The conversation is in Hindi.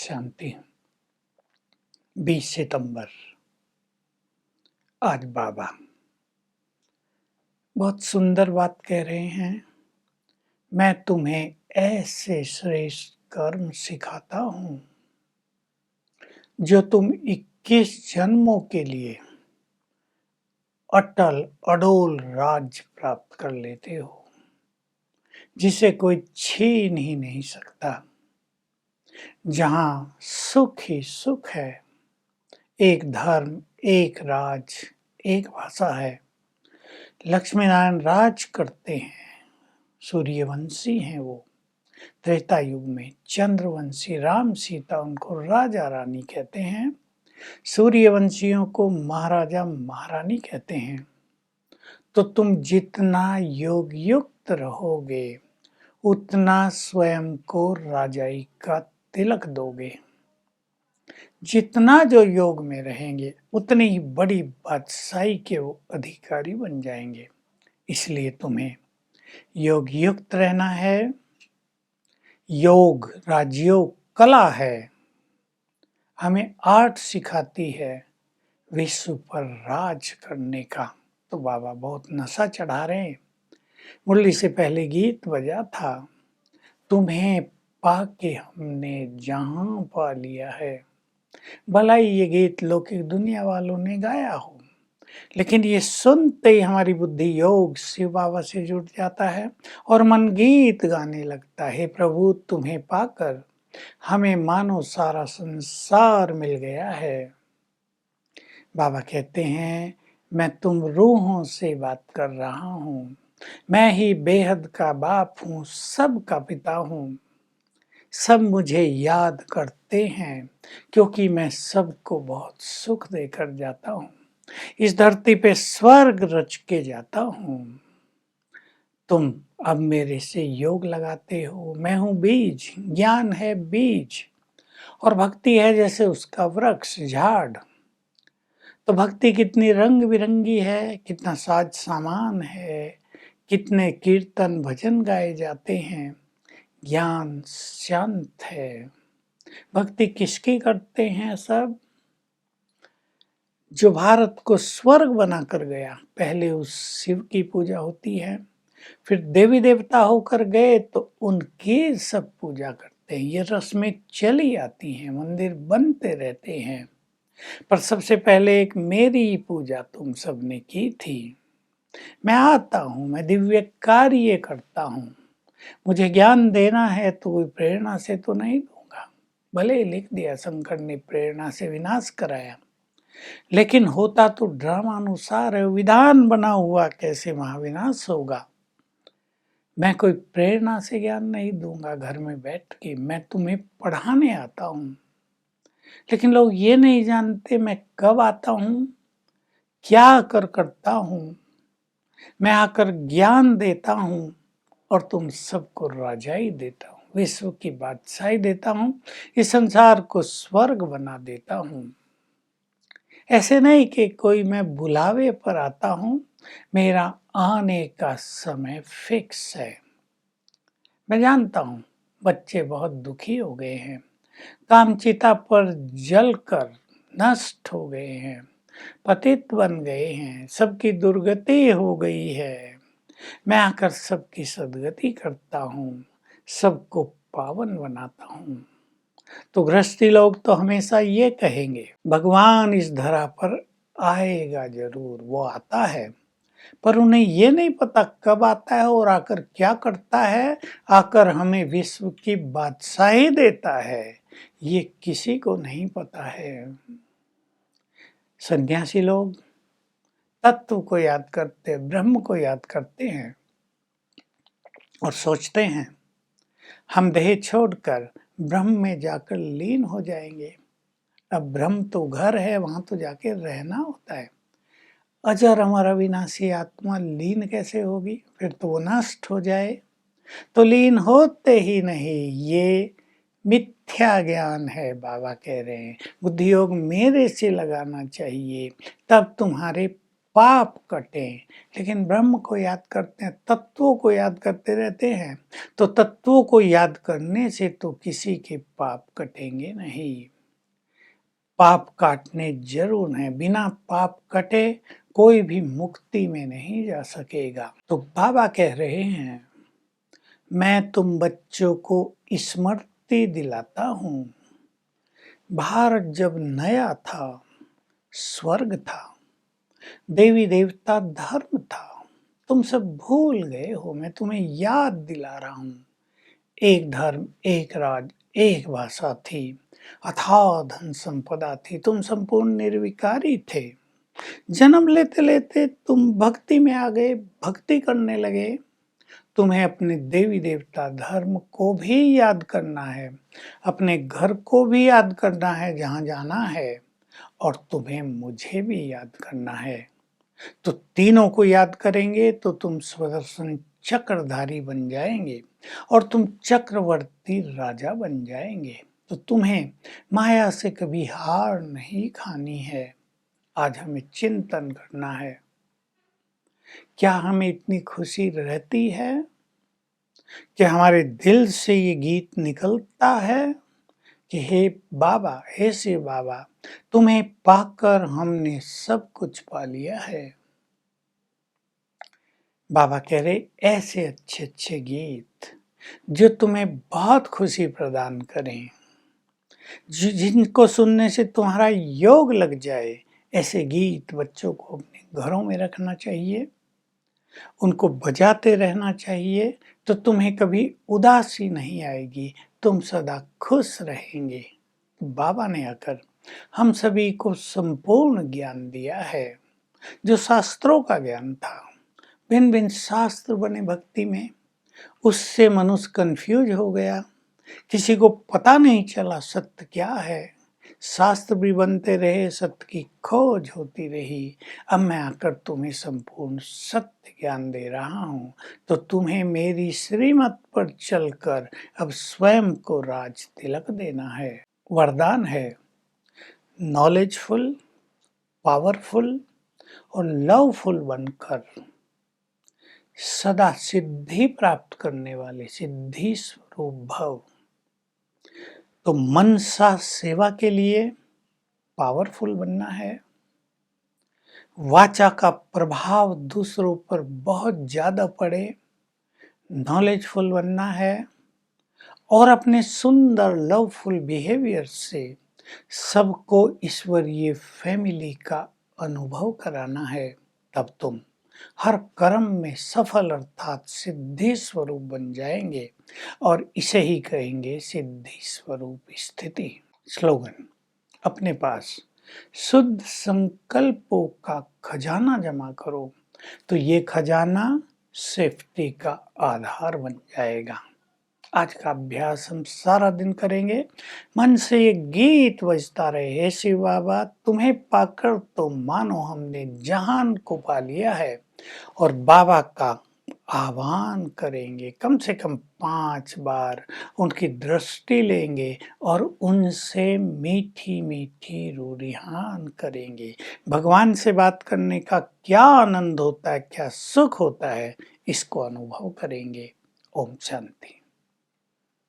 शांति। 20 सितंबर। आज बाबा बहुत सुंदर बात कह रहे हैं। मैं तुम्हें ऐसे श्रेष्ठ कर्म सिखाता हूं जो तुम 21 जन्मों के लिए अटल अडोल राज्य प्राप्त कर लेते हो, जिसे कोई छीन ही नहीं सकता, जहां सुख ही सुख है, एक धर्म, एक राज, एक भाषा है। लक्ष्मी नारायण राज करते हैं, सूर्यवंशी हैं वो। त्रेता युग में चंद्रवंशी राम सीता, उनको राजा रानी कहते हैं। सूर्यवंशियों को महाराजा महारानी कहते हैं। तो तुम जितना योग युक्त रहोगे, उतना स्वयं को राजाई का तिलक दोगे। जितना जो योग में रहेंगे, उतनी ही बड़ी बादशाही के वो अधिकारी बन जाएंगे। इसलिए तुम्हें योग युक्त रहना है। योग राजयोग कला है, हमें आर्ट सिखाती है विश्व पर राज करने का। तो बाबा बहुत नशा चढ़ा रहे हैं। मुरली से पहले गीत बजा था, तुम्हें पाके हमने जहां पा लिया है। भला ही ये गीत लौकिक दुनिया वालों ने गाया हो, लेकिन ये सुनते ही हमारी बुद्धि योग शिव बाबा से जुड़ जाता है और मन गीत गाने लगता है। प्रभु तुम्हें पाकर हमें मानो सारा संसार मिल गया है। बाबा कहते हैं, मैं तुम रूहों से बात कर रहा हूँ, मैं ही बेहद का बाप हूँ, सब का पिता हूँ। सब मुझे याद करते हैं क्योंकि मैं सबको बहुत सुख देकर जाता हूँ। इस धरती पे स्वर्ग रच के जाता हूँ। तुम अब मेरे से योग लगाते हो। मैं हूँ बीज, ज्ञान है बीज, और भक्ति है जैसे उसका वृक्ष झाड़। तो भक्ति कितनी रंग बिरंगी है, कितना साज सामान है, कितने कीर्तन भजन गाए जाते हैं। ज्ञान शांत है। भक्ति किसकी करते हैं सब? जो भारत को स्वर्ग बनाकर गया। पहले उस शिव की पूजा होती है, फिर देवी देवता होकर गए तो उनकी सब पूजा करते हैं। ये रस्में चली आती हैं, मंदिर बनते रहते हैं, पर सबसे पहले एक मेरी पूजा तुम सबने की थी। मैं आता हूँ, मैं दिव्य कार्य करता हूँ। मुझे ज्ञान देना है तो कोई प्रेरणा से तो नहीं दूंगा। भले लिख दिया शंकर ने प्रेरणा से विनाश कराया, लेकिन होता तो ड्रामानुसार है। विधान बना हुआ कैसे महाविनाश होगा। मैं कोई प्रेरणा से ज्ञान नहीं दूंगा घर में बैठ के, मैं तुम्हें पढ़ाने आता हूँ। लेकिन लोग ये नहीं जानते मैं कब आता हूँ, क्या आकर करता हूँ। मैं आकर ज्ञान देता हूँ और तुम सबको राजाई देता हूँ, विश्व की बादशाही देता हूँ, इस संसार को स्वर्ग बना देता हूँ। ऐसे नहीं कि कोई मैं बुलावे पर आता हूँ, मेरा आने का समय फिक्स है। मैं जानता हूँ बच्चे बहुत दुखी हो गए हैं, कामचिता पर जलकर नष्ट हो गए हैं, पतित बन गए हैं, सबकी दुर्गति हो गई है। मैं आकर सबकी सद्गति करता हूँ, सबको पावन बनाता हूँ। तो गृहस्थी लोग तो हमेशा ये कहेंगे, भगवान इस धरा पर आएगा जरूर। वो आता है, पर उन्हें ये नहीं पता कब आता है और आकर क्या करता है। आकर हमें विश्व की बादशाही देता है, ये किसी को नहीं पता है। सन्यासी लोग तत्व को याद करते, ब्रह्म को याद करते हैं और सोचते हैं हम देह छोड़कर ब्रह्म में जाकर लीन हो जाएंगे। अब ब्रह्म तो घर है, वहां तो जाके रहना होता है। अजर अमर अविनाशी आत्मा लीन कैसे होगी? फिर तो वो नष्ट हो जाए। तो लीन होते ही नहीं, ये मिथ्या ज्ञान है। बाबा कह रहे हैं बुद्धि योग मेरे से लगाना चाहिए, तब तुम्हारे पाप कटे। लेकिन ब्रह्म को याद करते हैं, तत्वों को याद करते रहते हैं, तो तत्वों को याद करने से तो किसी के पाप कटेंगे नहीं। पाप काटने जरूर हैं, बिना पाप कटे कोई भी मुक्ति में नहीं जा सकेगा। तो बाबा कह रहे हैं, मैं तुम बच्चों को स्मृति दिलाता हूँ, भारत जब नया था, स्वर्ग था, देवी देवता धर्म था, तुम सब भूल गए हो, मैं तुम्हें याद दिला रहा हूँ। एक धर्म, एक राज, एक भाषा थी, अथाह धन संपदा थी, तुम संपूर्ण निर्विकारी थे। जन्म लेते लेते तुम भक्ति में आ गए, भक्ति करने लगे। तुम्हें अपने देवी देवता धर्म को भी याद करना है, अपने घर को भी याद करना है जहाँ जाना है, और तुम्हें मुझे भी याद करना है। तो तीनों को याद करेंगे तो तुम सुदर्शन चक्रधारी बन जाएंगे और तुम चक्रवर्ती राजा बन जाएंगे। तो तुम्हें माया से कभी हार नहीं खानी है। आज हमें चिंतन करना है, क्या हमें इतनी खुशी रहती है कि हमारे दिल से ये गीत निकलता है कि हे बाबा, हे शिव बाबा, तुम्हें पाकर हमने सब कुछ पा लिया है। बाबा कह रहे, ऐसे अच्छे अच्छे गीत जो तुम्हें बहुत खुशी प्रदान करें, जिनको सुनने से तुम्हारा योग लग जाए, ऐसे गीत बच्चों को अपने घरों में रखना चाहिए, उनको बजाते रहना चाहिए। तो तुम्हें कभी उदासी नहीं आएगी, तुम सदा खुश रहेंगे। बाबा ने आकर हम सभी को संपूर्ण ज्ञान दिया है, जो शास्त्रों का ज्ञान था। भिन्न भिन्न शास्त्र बने भक्ति में, उससे मनुष्य कंफ्यूज हो गया, किसी को पता नहीं चला सत्य क्या है। शास्त्र भी बनते रहे, सत्य की खोज होती रही। अब मैं आकर तुम्हें संपूर्ण सत्य ज्ञान दे रहा हूँ, तो तुम्हें मेरी श्रीमत पर चलकर अब स्वयं को राज तिलक देना है। वरदान है, नॉलेजफुल, पावरफुल और लवफुल बनकर सदा सिद्धि प्राप्त करने वाले सिद्धि स्वरूप भव। तो मनसा सेवा के लिए पावरफुल बनना है, वाचा का प्रभाव दूसरों पर बहुत ज्यादा पड़े, नॉलेजफुल बनना है, और अपने सुंदर लवफुल बिहेवियर से सबको ईश्वरीय फैमिली का अनुभव कराना है। तब तुम हर कर्म में सफल अर्थात सिद्धि स्वरूप बन जाएंगे, और इसे ही कहेंगे सिद्धि स्वरूप स्थिति। स्लोगन, अपने पास शुद्ध संकल्पों का खजाना जमा करो, तो ये खजाना सेफ्टी का आधार बन जाएगा। आज का अभ्यास हम सारा दिन करेंगे, मन से ये गीत बजता रहे, हे शिव बाबा, तुम्हें पाकर तो मानो हमने जहान को पा लिया है। और बाबा का आह्वान करेंगे, कम से कम 5 बार उनकी दृष्टि लेंगे और उनसे मीठी मीठी रूरिहान करेंगे। भगवान से बात करने का क्या आनंद होता है, क्या सुख होता है, इसको अनुभव करेंगे। ओम शांति।